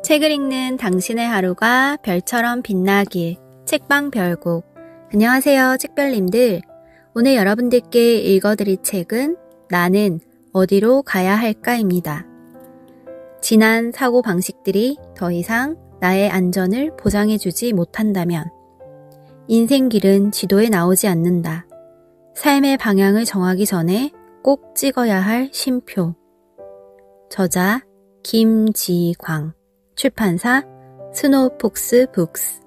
책을 읽는 당신의 하루가 별처럼 빛나길. 책방 별곡. 안녕하세요, 책별님들. 오늘 여러분들께 읽어드릴 책은 나는 어디로 가야 할까입니다. 지난 사고 방식들이 더 이상 나의 안전을 보장해주지 못한다면 인생 길은 지도에 나오지 않는다. 삶의 방향을 정하기 전에 꼭 찍어야 할 쉼표. 저자 김지광, 출판사 스노우폭스 북스.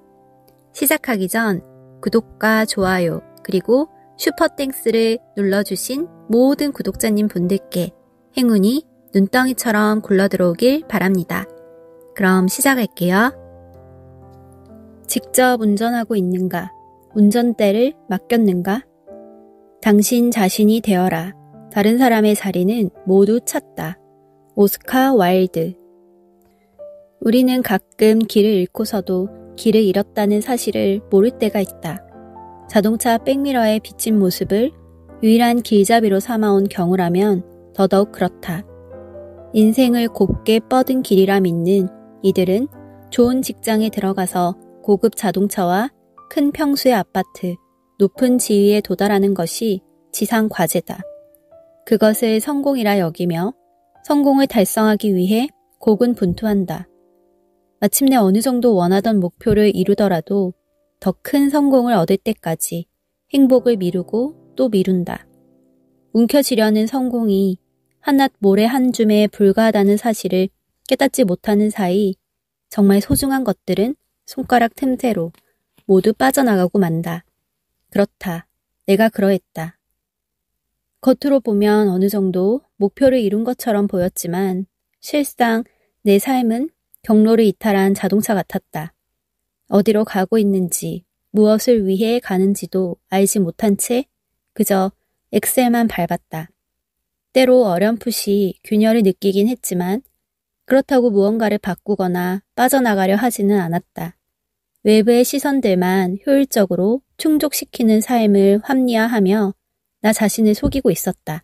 시작하기 전 구독과 좋아요 그리고 슈퍼땡스를 눌러주신 모든 구독자님 분들께 행운이 눈덩이처럼 굴러들어오길 바랍니다. 그럼 시작할게요. 직접 운전하고 있는가? 운전대를 맡겼는가? 당신 자신이 되어라. 다른 사람의 자리는 모두 찼다. 오스카 와일드. 우리는 가끔 길을 잃고서도 길을 잃었다는 사실을 모를 때가 있다. 자동차 백미러에 비친 모습을 유일한 길잡이로 삼아온 경우라면 더더욱 그렇다. 인생을 곱게 뻗은 길이라 믿는 이들은 좋은 직장에 들어가서 고급 자동차와 큰 평수의 아파트, 높은 지위에 도달하는 것이 지상 과제다. 그것을 성공이라 여기며 성공을 달성하기 위해 고군분투한다. 마침내 어느 정도 원하던 목표를 이루더라도 더 큰 성공을 얻을 때까지 행복을 미루고 또 미룬다. 움켜쥐려는 성공이 한낱 모래 한 줌에 불과하다는 사실을 깨닫지 못하는 사이 정말 소중한 것들은 손가락 틈새로 모두 빠져나가고 만다. 그렇다. 내가 그러했다. 겉으로 보면 어느 정도 목표를 이룬 것처럼 보였지만 실상 내 삶은 경로를 이탈한 자동차 같았다. 어디로 가고 있는지, 무엇을 위해 가는지도 알지 못한 채 그저 엑셀만 밟았다. 때로 어렴풋이 균열을 느끼긴 했지만 그렇다고 무언가를 바꾸거나 빠져나가려 하지는 않았다. 외부의 시선들만 효율적으로 충족시키는 삶을 합리화하며 나 자신을 속이고 있었다.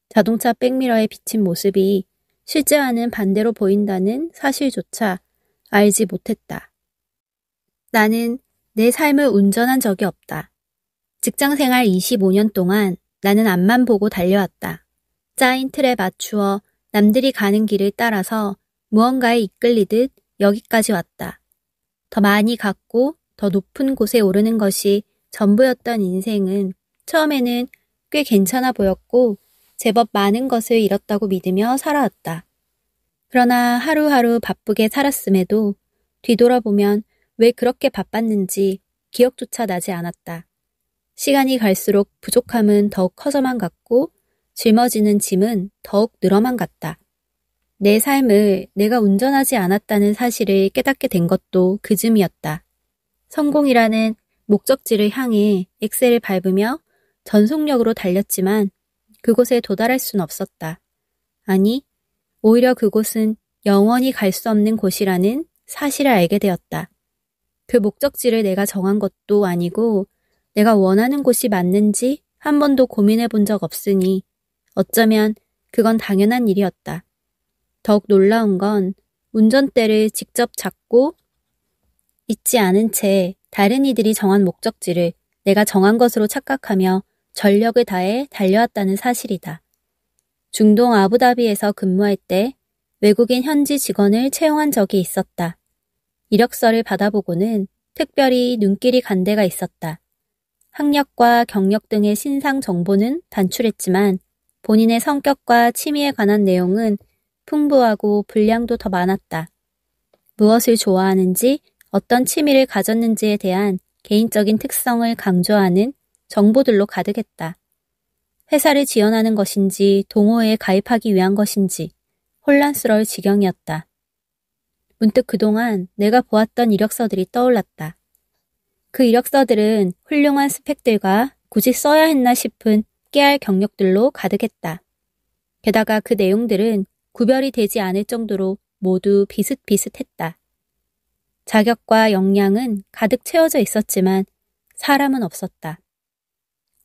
자동차 백미러에 비친 모습이 실제와는 반대로 보인다는 사실조차 알지 못했다. 나는 내 삶을 운전한 적이 없다. 직장생활 25년 동안 나는 앞만 보고 달려왔다. 짜인 틀에 맞추어 남들이 가는 길을 따라서 무언가에 이끌리듯 여기까지 왔다. 더 많이 갔고 더 높은 곳에 오르는 것이 전부였던 인생은 처음에는 꽤 괜찮아 보였고 제법 많은 것을 잃었다고 믿으며 살아왔다. 그러나 하루하루 바쁘게 살았음에도 뒤돌아보면 왜 그렇게 바빴는지 기억조차 나지 않았다. 시간이 갈수록 부족함은 더욱 커져만 갔고 짊어지는 짐은 더욱 늘어만 갔다. 내 삶을 내가 운전하지 않았다는 사실을 깨닫게 된 것도 그즈음이었다. 성공이라는 목적지를 향해 엑셀을 밟으며 전속력으로 달렸지만 그곳에 도달할 순 없었다. 아니, 오히려 그곳은 영원히 갈 수 없는 곳이라는 사실을 알게 되었다. 그 목적지를 내가 정한 것도 아니고 내가 원하는 곳이 맞는지 한 번도 고민해 본 적 없으니 어쩌면 그건 당연한 일이었다. 더욱 놀라운 건 운전대를 직접 잡고 있지 않은 채 다른 이들이 정한 목적지를 내가 정한 것으로 착각하며 전력을 다해 달려왔다는 사실이다. 중동 아부다비에서 근무할 때 외국인 현지 직원을 채용한 적이 있었다. 이력서를 받아보고는 특별히 눈길이 간 데가 있었다. 학력과 경력 등의 신상 정보는 단출했지만 본인의 성격과 취미에 관한 내용은 풍부하고 분량도 더 많았다. 무엇을 좋아하는지, 어떤 취미를 가졌는지에 대한 개인적인 특성을 강조하는 정보들로 가득했다. 회사를 지원하는 것인지 동호회에 가입하기 위한 것인지 혼란스러울 지경이었다. 문득 그동안 내가 보았던 이력서들이 떠올랐다. 그 이력서들은 훌륭한 스펙들과 굳이 써야 했나 싶은 깨알 경력들로 가득했다. 게다가 그 내용들은 구별이 되지 않을 정도로 모두 비슷비슷했다. 자격과 역량은 가득 채워져 있었지만 사람은 없었다.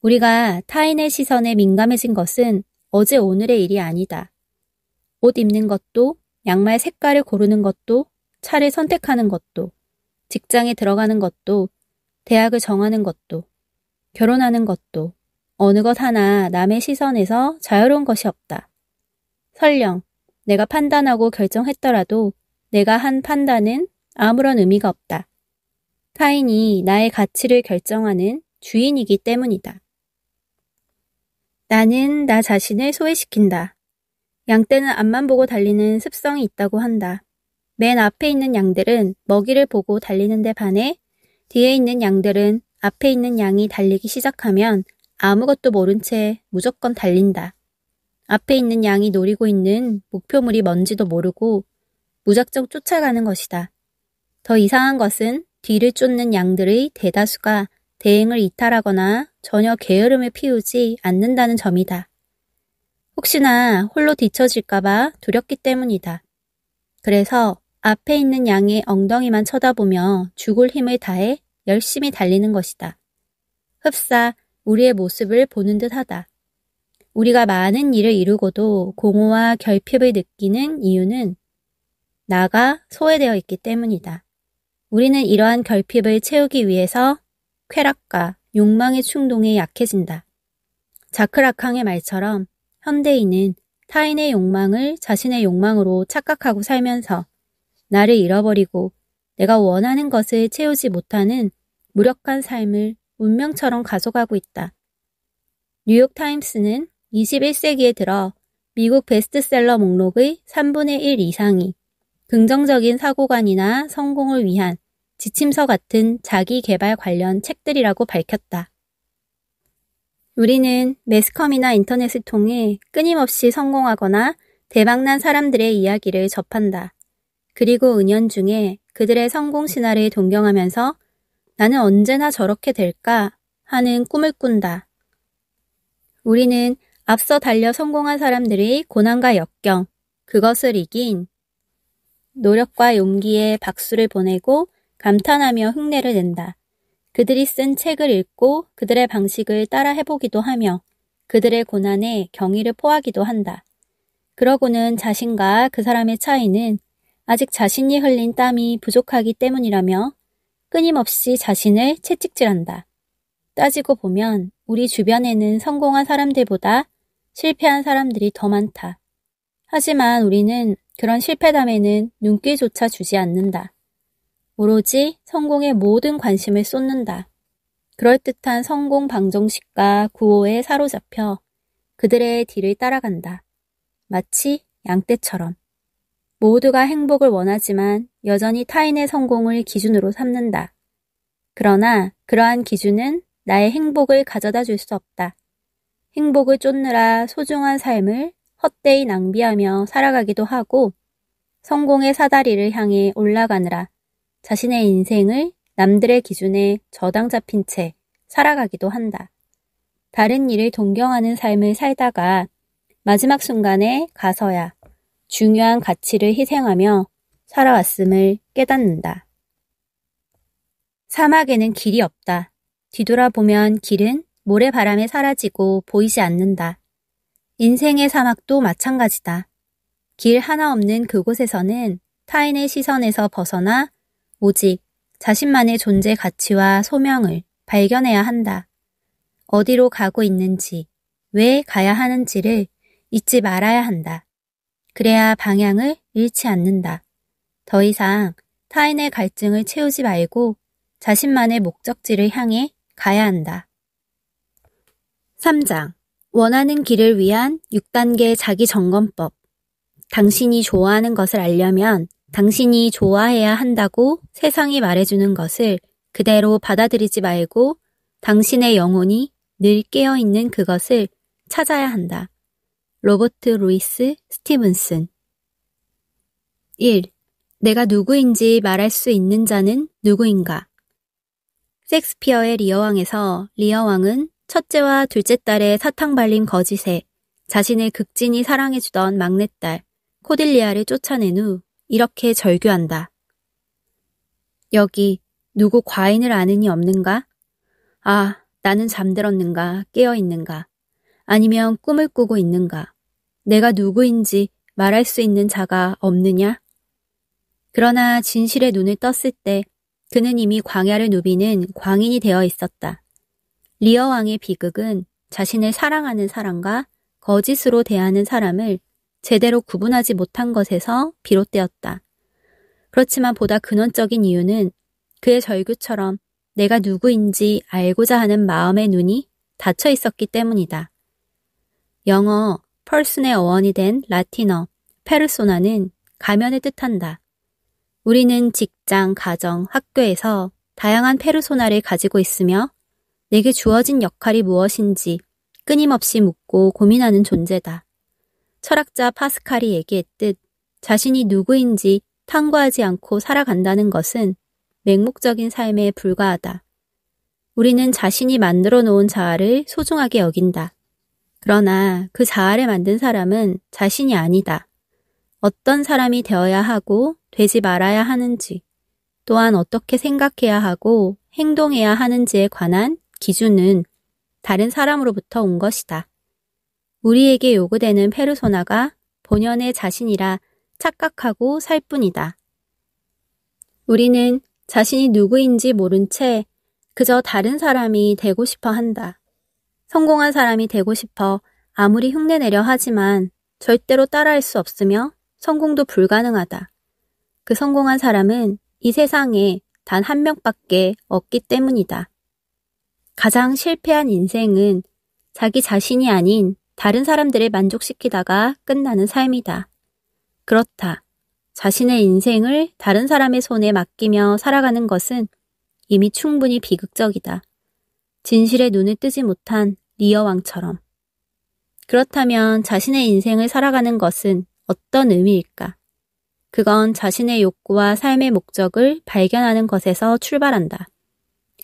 우리가 타인의 시선에 민감해진 것은 어제 오늘의 일이 아니다. 옷 입는 것도, 양말 색깔을 고르는 것도, 차를 선택하는 것도, 직장에 들어가는 것도, 대학을 정하는 것도, 결혼하는 것도, 어느 것 하나 남의 시선에서 자유로운 것이 없다. 설령 내가 판단하고 결정했더라도 내가 한 판단은 아무런 의미가 없다. 타인이 나의 가치를 결정하는 주인이기 때문이다. 나는 나 자신을 소외시킨다. 양떼는 앞만 보고 달리는 습성이 있다고 한다. 맨 앞에 있는 양들은 먹이를 보고 달리는데 반해 뒤에 있는 양들은 앞에 있는 양이 달리기 시작하면 아무것도 모른 채 무조건 달린다. 앞에 있는 양이 노리고 있는 목표물이 뭔지도 모르고 무작정 쫓아가는 것이다. 더 이상한 것은 뒤를 쫓는 양들의 대다수가 대행을 이탈하거나 전혀 게으름을 피우지 않는다는 점이다. 혹시나 홀로 뒤처질까봐 두렵기 때문이다. 그래서 앞에 있는 양의 엉덩이만 쳐다보며 죽을 힘을 다해 열심히 달리는 것이다. 흡사 우리의 모습을 보는 듯하다. 우리가 많은 일을 이루고도 공허와 결핍을 느끼는 이유는 나가 소외되어 있기 때문이다. 우리는 이러한 결핍을 채우기 위해서 쾌락과 욕망의 충동에 약해진다. 자크라캉의 말처럼 현대인은 타인의 욕망을 자신의 욕망으로 착각하고 살면서 나를 잃어버리고 내가 원하는 것을 채우지 못하는 무력한 삶을 운명처럼 가져가고 있다. 뉴욕타임스는 21세기에 들어 미국 베스트셀러 목록의 3분의 1 이상이 긍정적인 사고관이나 성공을 위한 지침서 같은 자기 개발 관련 책들이라고 밝혔다. 우리는 매스컴이나 인터넷을 통해 끊임없이 성공하거나 대박난 사람들의 이야기를 접한다. 그리고 은연중에 그들의 성공 신화를 동경하면서 나는 언제나 저렇게 될까 하는 꿈을 꾼다. 우리는 앞서 달려 성공한 사람들의 고난과 역경, 그것을 이긴 노력과 용기에 박수를 보내고 감탄하며 흉내를 낸다. 그들이 쓴 책을 읽고 그들의 방식을 따라 해보기도 하며 그들의 고난에 경의를 포하기도 한다. 그러고는 자신과 그 사람의 차이는 아직 자신이 흘린 땀이 부족하기 때문이라며 끊임없이 자신을 채찍질한다. 따지고 보면 우리 주변에는 성공한 사람들보다 실패한 사람들이 더 많다. 하지만 우리는 그런 실패담에는 눈길조차 주지 않는다. 오로지 성공에 모든 관심을 쏟는다. 그럴듯한 성공 방정식과 구호에 사로잡혀 그들의 뒤를 따라간다. 마치 양떼처럼. 모두가 행복을 원하지만 여전히 타인의 성공을 기준으로 삼는다. 그러나 그러한 기준은 나의 행복을 가져다 줄 수 없다. 행복을 쫓느라 소중한 삶을 헛되이 낭비하며 살아가기도 하고 성공의 사다리를 향해 올라가느라 자신의 인생을 남들의 기준에 저당 잡힌 채 살아가기도 한다. 다른 일을 동경하는 삶을 살다가 마지막 순간에 가서야 중요한 가치를 희생하며 살아왔음을 깨닫는다. 사막에는 길이 없다. 뒤돌아보면 길은 모래바람에 사라지고 보이지 않는다. 인생의 사막도 마찬가지다. 길 하나 없는 그곳에서는 타인의 시선에서 벗어나 오직 자신만의 존재 가치와 소명을 발견해야 한다. 어디로 가고 있는지, 왜 가야 하는지를 잊지 말아야 한다. 그래야 방향을 잃지 않는다. 더 이상 타인의 갈증을 채우지 말고 자신만의 목적지를 향해 가야 한다. 3장. 원하는 길을 위한 6단계 자기점검법. 당신이 좋아하는 것을 알려면 당신이 좋아해야 한다고 세상이 말해주는 것을 그대로 받아들이지 말고 당신의 영혼이 늘 깨어있는 그것을 찾아야 한다. 로버트 루이스 스티븐슨. 1. 내가 누구인지 말할 수 있는 자는 누구인가? 섹스피어의 리어왕에서 리어왕은 첫째와 둘째 딸의 사탕 발린 거짓에 자신을 극진히 사랑해주던 막내딸 코딜리아를 쫓아낸 후 이렇게 절규한다. 여기 누구 과인을 아느니 없는가? 아, 나는 잠들었는가 깨어있는가? 아니면 꿈을 꾸고 있는가? 내가 누구인지 말할 수 있는 자가 없느냐? 그러나 진실의 눈을 떴을 때 그는 이미 광야를 누비는 광인이 되어 있었다. 리어 왕의 비극은 자신을 사랑하는 사람과 거짓으로 대하는 사람을 제대로 구분하지 못한 것에서 비롯되었다. 그렇지만 보다 근원적인 이유는 그의 절규처럼 내가 누구인지 알고자 하는 마음의 눈이 닫혀 있었기 때문이다. 영어 펄슨의 어원이 된 라틴어 페르소나는 가면을 뜻한다. 우리는 직장, 가정, 학교에서 다양한 페르소나를 가지고 있으며 내게 주어진 역할이 무엇인지 끊임없이 묻고 고민하는 존재다. 철학자 파스칼이 얘기했듯 자신이 누구인지 탐구하지 않고 살아간다는 것은 맹목적인 삶에 불과하다. 우리는 자신이 만들어 놓은 자아를 소중하게 여긴다. 그러나 그 자아를 만든 사람은 자신이 아니다. 어떤 사람이 되어야 하고 되지 말아야 하는지, 또한 어떻게 생각해야 하고 행동해야 하는지에 관한 기준은 다른 사람으로부터 온 것이다. 우리에게 요구되는 페르소나가 본연의 자신이라 착각하고 살 뿐이다. 우리는 자신이 누구인지 모른 채 그저 다른 사람이 되고 싶어 한다. 성공한 사람이 되고 싶어 아무리 흉내내려 하지만 절대로 따라할 수 없으며 성공도 불가능하다. 그 성공한 사람은 이 세상에 단 한 명밖에 없기 때문이다. 가장 실패한 인생은 자기 자신이 아닌 다른 사람들을 만족시키다가 끝나는 삶이다. 그렇다. 자신의 인생을 다른 사람의 손에 맡기며 살아가는 것은 이미 충분히 비극적이다. 진실의 눈을 뜨지 못한 리어 왕처럼. 그렇다면 자신의 인생을 살아가는 것은 어떤 의미일까? 그건 자신의 욕구와 삶의 목적을 발견하는 것에서 출발한다.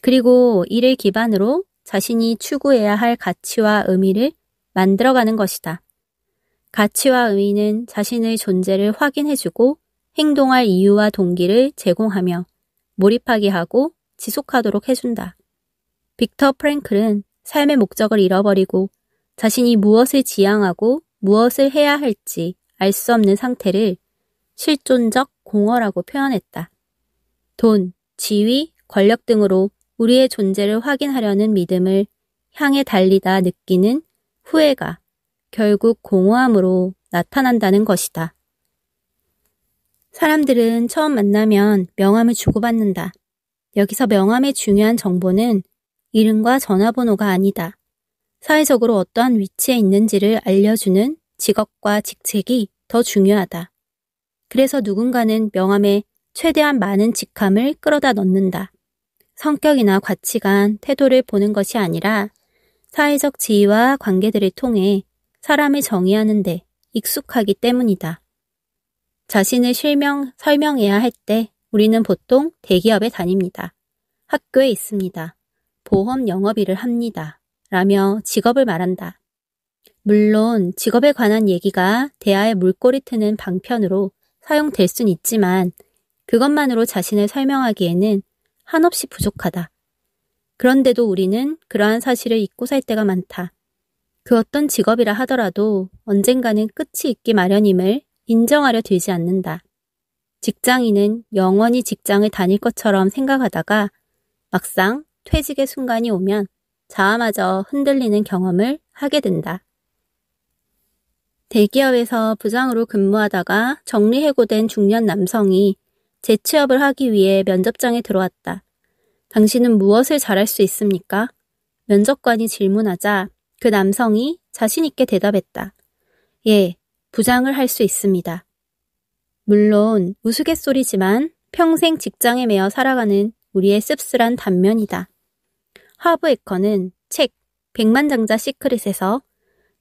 그리고 이를 기반으로 자신이 추구해야 할 가치와 의미를 만들어가는 것이다. 가치와 의미는 자신의 존재를 확인해주고 행동할 이유와 동기를 제공하며 몰입하게 하고 지속하도록 해준다. 빅터 프랭클은 삶의 목적을 잃어버리고 자신이 무엇을 지향하고 무엇을 해야 할지 알 수 없는 상태를 실존적 공허라고 표현했다. 돈, 지위, 권력 등으로 우리의 존재를 확인하려는 믿음을 향해 달리다 느끼는 후회가 결국 공허함으로 나타난다는 것이다. 사람들은 처음 만나면 명함을 주고받는다. 여기서 명함의 중요한 정보는 이름과 전화번호가 아니다. 사회적으로 어떠한 위치에 있는지를 알려주는 직업과 직책이 더 중요하다. 그래서 누군가는 명함에 최대한 많은 직함을 끌어다 넣는다. 성격이나 가치관, 태도를 보는 것이 아니라 사회적 지위와 관계들을 통해 사람을 정의하는 데 익숙하기 때문이다. 자신을 설명해야 할 때 우리는 보통 대기업에 다닙니다. 학교에 있습니다. 보험 영업일을 합니다. 라며 직업을 말한다. 물론 직업에 관한 얘기가 대화의 물꼬리 트는 방편으로 사용될 순 있지만 그것만으로 자신을 설명하기에는 한없이 부족하다. 그런데도 우리는 그러한 사실을 잊고 살 때가 많다. 그 어떤 직업이라 하더라도 언젠가는 끝이 있기 마련임을 인정하려 들지 않는다. 직장인은 영원히 직장을 다닐 것처럼 생각하다가 막상 퇴직의 순간이 오면 자아마저 흔들리는 경험을 하게 된다. 대기업에서 부장으로 근무하다가 정리해고된 중년 남성이 재취업을 하기 위해 면접장에 들어왔다. 당신은 무엇을 잘할 수 있습니까? 면접관이 질문하자 그 남성이 자신 있게 대답했다. 예, 부장을 할 수 있습니다. 물론 우스갯소리지만 평생 직장에 매여 살아가는 우리의 씁쓸한 단면이다. 하브 에커는 책 백만장자 시크릿에서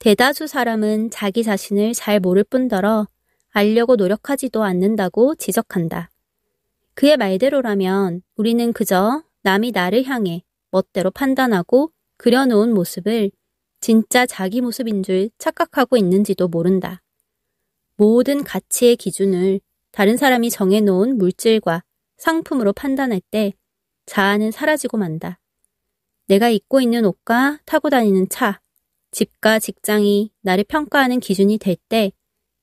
대다수 사람은 자기 자신을 잘 모를 뿐더러 알려고 노력하지도 않는다고 지적한다. 그의 말대로라면 우리는 그저 남이 나를 향해 멋대로 판단하고 그려놓은 모습을 진짜 자기 모습인 줄 착각하고 있는지도 모른다. 모든 가치의 기준을 다른 사람이 정해놓은 물질과 상품으로 판단할 때 자아는 사라지고 만다. 내가 입고 있는 옷과 타고 다니는 차, 집과 직장이 나를 평가하는 기준이 될 때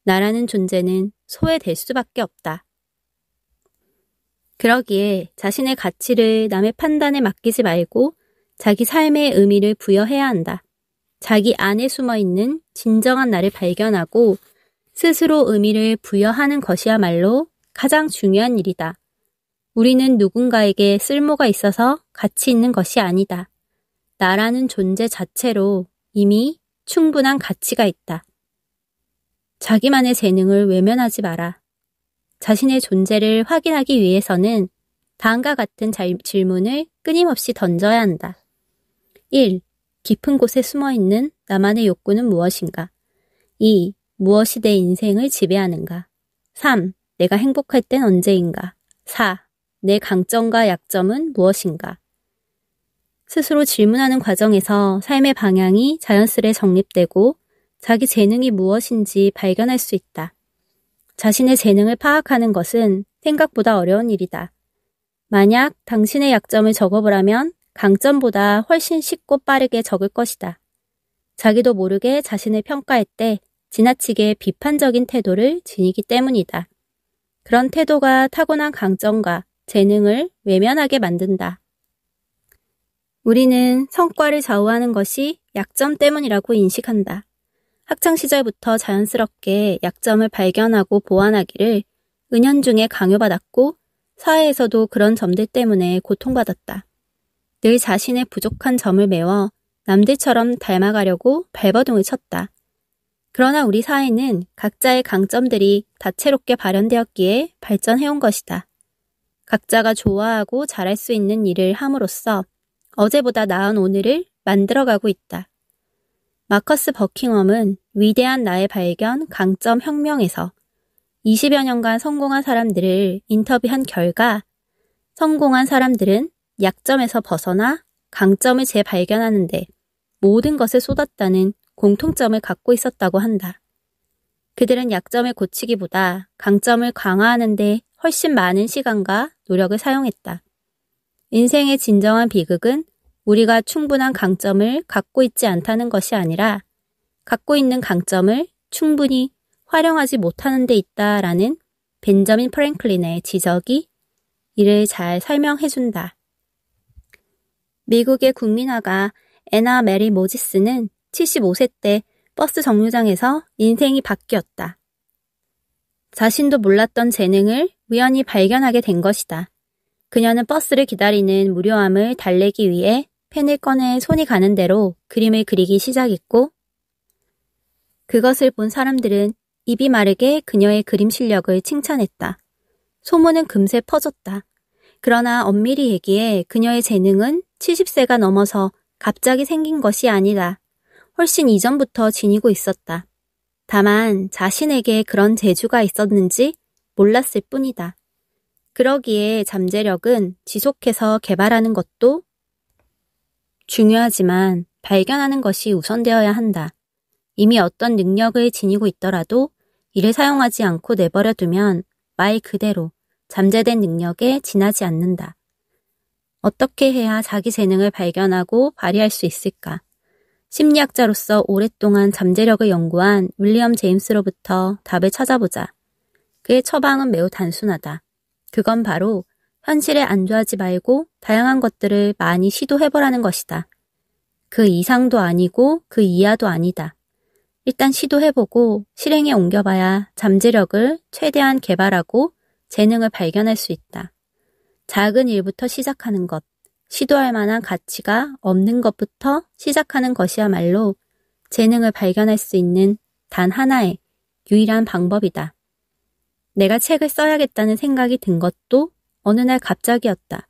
나라는 존재는 소외될 수밖에 없다. 그러기에 자신의 가치를 남의 판단에 맡기지 말고 자기 삶의 의미를 부여해야 한다. 자기 안에 숨어있는 진정한 나를 발견하고 스스로 의미를 부여하는 것이야말로 가장 중요한 일이다. 우리는 누군가에게 쓸모가 있어서 가치 있는 것이 아니다. 나라는 존재 자체로 이미 충분한 가치가 있다. 자기만의 재능을 외면하지 마라. 자신의 존재를 확인하기 위해서는 다음과 같은 질문을 끊임없이 던져야 한다. 1. 깊은 곳에 숨어있는 나만의 욕구는 무엇인가? 2. 무엇이 내 인생을 지배하는가? 3. 내가 행복할 땐 언제인가? 4. 내 강점과 약점은 무엇인가? 스스로 질문하는 과정에서 삶의 방향이 자연스레 정립되고 자기 재능이 무엇인지 발견할 수 있다. 자신의 재능을 파악하는 것은 생각보다 어려운 일이다. 만약 당신의 약점을 적어보라면 강점보다 훨씬 쉽고 빠르게 적을 것이다. 자기도 모르게 자신을 평가할 때 지나치게 비판적인 태도를 지니기 때문이다. 그런 태도가 타고난 강점과 재능을 외면하게 만든다. 우리는 성과를 좌우하는 것이 약점 때문이라고 인식한다. 학창시절부터 자연스럽게 약점을 발견하고 보완하기를 은연중에 강요받았고 사회에서도 그런 점들 때문에 고통받았다. 늘 자신의 부족한 점을 메워 남들처럼 닮아가려고 발버둥을 쳤다. 그러나 우리 사회는 각자의 강점들이 다채롭게 발현되었기에 발전해온 것이다. 각자가 좋아하고 잘할 수 있는 일을 함으로써 어제보다 나은 오늘을 만들어가고 있다. 마커스 버킹엄은 위대한 나의 발견 강점 혁명에서 20여 년간 성공한 사람들을 인터뷰한 결과 성공한 사람들은 약점에서 벗어나 강점을 재발견하는데 모든 것을 쏟았다는 공통점을 갖고 있었다고 한다. 그들은 약점을 고치기보다 강점을 강화하는 데 훨씬 많은 시간과 노력을 사용했다. 인생의 진정한 비극은 우리가 충분한 강점을 갖고 있지 않다는 것이 아니라 갖고 있는 강점을 충분히 활용하지 못하는 데 있다라는 벤저민 프랭클린의 지적이 이를 잘 설명해준다. 미국의 국민화가 애나 메리 모지스는 75세 때 버스 정류장에서 인생이 바뀌었다. 자신도 몰랐던 재능을 우연히 발견하게 된 것이다. 그녀는 버스를 기다리는 무료함을 달래기 위해 펜을 꺼내 손이 가는 대로 그림을 그리기 시작했고 그것을 본 사람들은 입이 마르게 그녀의 그림 실력을 칭찬했다. 소문은 금세 퍼졌다. 그러나 엄밀히 얘기해 그녀의 재능은 70세가 넘어서 갑자기 생긴 것이 아니다. 훨씬 이전부터 지니고 있었다. 다만 자신에게 그런 재주가 있었는지 몰랐을 뿐이다. 그러기에 잠재력은 지속해서 개발하는 것도 중요하지만 발견하는 것이 우선되어야 한다. 이미 어떤 능력을 지니고 있더라도 이를 사용하지 않고 내버려 두면 말 그대로 잠재된 능력에 지나지 않는다. 어떻게 해야 자기 재능을 발견하고 발휘할 수 있을까? 심리학자로서 오랫동안 잠재력을 연구한 윌리엄 제임스로부터 답을 찾아보자. 그의 처방은 매우 단순하다. 그건 바로 현실에 안주하지 말고 다양한 것들을 많이 시도해보라는 것이다. 그 이상도 아니고 그 이하도 아니다. 일단 시도해보고 실행에 옮겨봐야 잠재력을 최대한 개발하고 재능을 발견할 수 있다. 작은 일부터 시작하는 것, 시도할 만한 가치가 없는 것부터 시작하는 것이야말로 재능을 발견할 수 있는 단 하나의 유일한 방법이다. 내가 책을 써야겠다는 생각이 든 것도 어느 날 갑자기였다.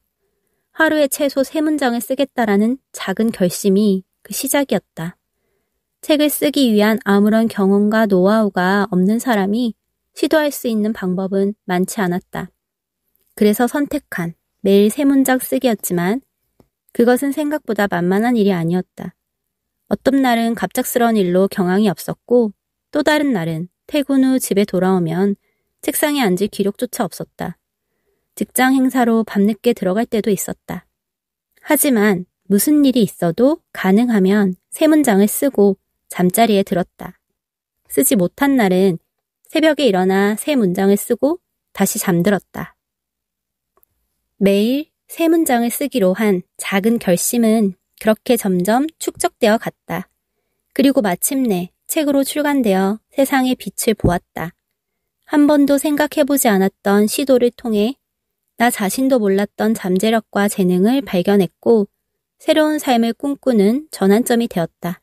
하루에 최소 3문장을 쓰겠다라는 작은 결심이 그 시작이었다. 책을 쓰기 위한 아무런 경험과 노하우가 없는 사람이 시도할 수 있는 방법은 많지 않았다. 그래서 선택한 매일 3문장 쓰기였지만 그것은 생각보다 만만한 일이 아니었다. 어떤 날은 갑작스러운 일로 경황이 없었고 또 다른 날은 퇴근 후 집에 돌아오면 책상에 앉을 기력조차 없었다. 직장 행사로 밤늦게 들어갈 때도 있었다. 하지만 무슨 일이 있어도 가능하면 3문장을 쓰고 잠자리에 들었다. 쓰지 못한 날은 새벽에 일어나 3문장을 쓰고 다시 잠들었다. 매일 세 문장을 쓰기로 한 작은 결심은 그렇게 점점 축적되어 갔다. 그리고 마침내 책으로 출간되어 세상의 빛을 보았다. 한 번도 생각해보지 않았던 시도를 통해 나 자신도 몰랐던 잠재력과 재능을 발견했고 새로운 삶을 꿈꾸는 전환점이 되었다.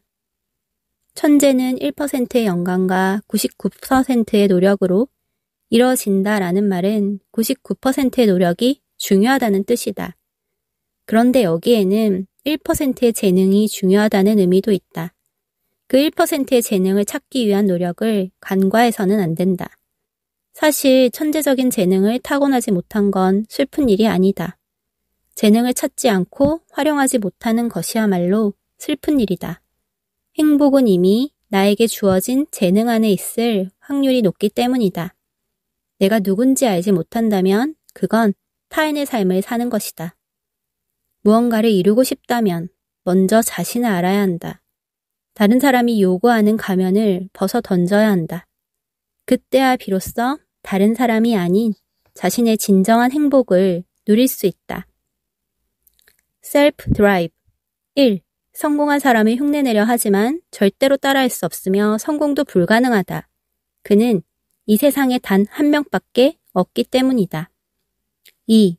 천재는 1%의 영감과 99%의 노력으로 이뤄진다라는 말은 99%의 노력이 중요하다는 뜻이다. 그런데 여기에는 1%의 재능이 중요하다는 의미도 있다. 그 1%의 재능을 찾기 위한 노력을 간과해서는 안 된다. 사실 천재적인 재능을 타고나지 못한 건 슬픈 일이 아니다. 재능을 찾지 않고 활용하지 못하는 것이야말로 슬픈 일이다. 행복은 이미 나에게 주어진 재능 안에 있을 확률이 높기 때문이다. 내가 누군지 알지 못한다면 그건 타인의 삶을 사는 것이다. 무언가를 이루고 싶다면 먼저 자신을 알아야 한다. 다른 사람이 요구하는 가면을 벗어 던져야 한다. 그때야 비로소 다른 사람이 아닌 자신의 진정한 행복을 누릴 수 있다. 셀프-드라이브 1. 성공한 사람을 흉내내려 하지만 절대로 따라할 수 없으며 성공도 불가능하다. 그는 이 세상에 단 한 명밖에 없기 때문이다. 2.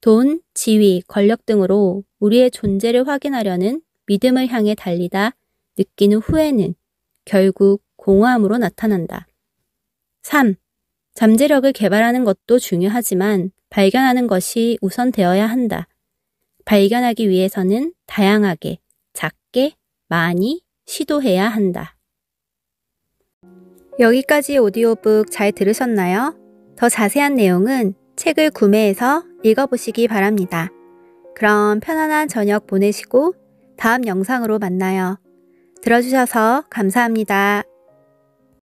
돈, 지위, 권력 등으로 우리의 존재를 확인하려는 믿음을 향해 달리다 느끼는 후회는 결국 공허함으로 나타난다. 3. 잠재력을 개발하는 것도 중요하지만 발견하는 것이 우선 되어야 한다. 발견하기 위해서는 다양하게, 작게, 많이 시도해야 한다. 여기까지 오디오북 잘 들으셨나요? 더 자세한 내용은 책을 구매해서 읽어보시기 바랍니다. 그럼 편안한 저녁 보내시고 다음 영상으로 만나요. 들어주셔서 감사합니다.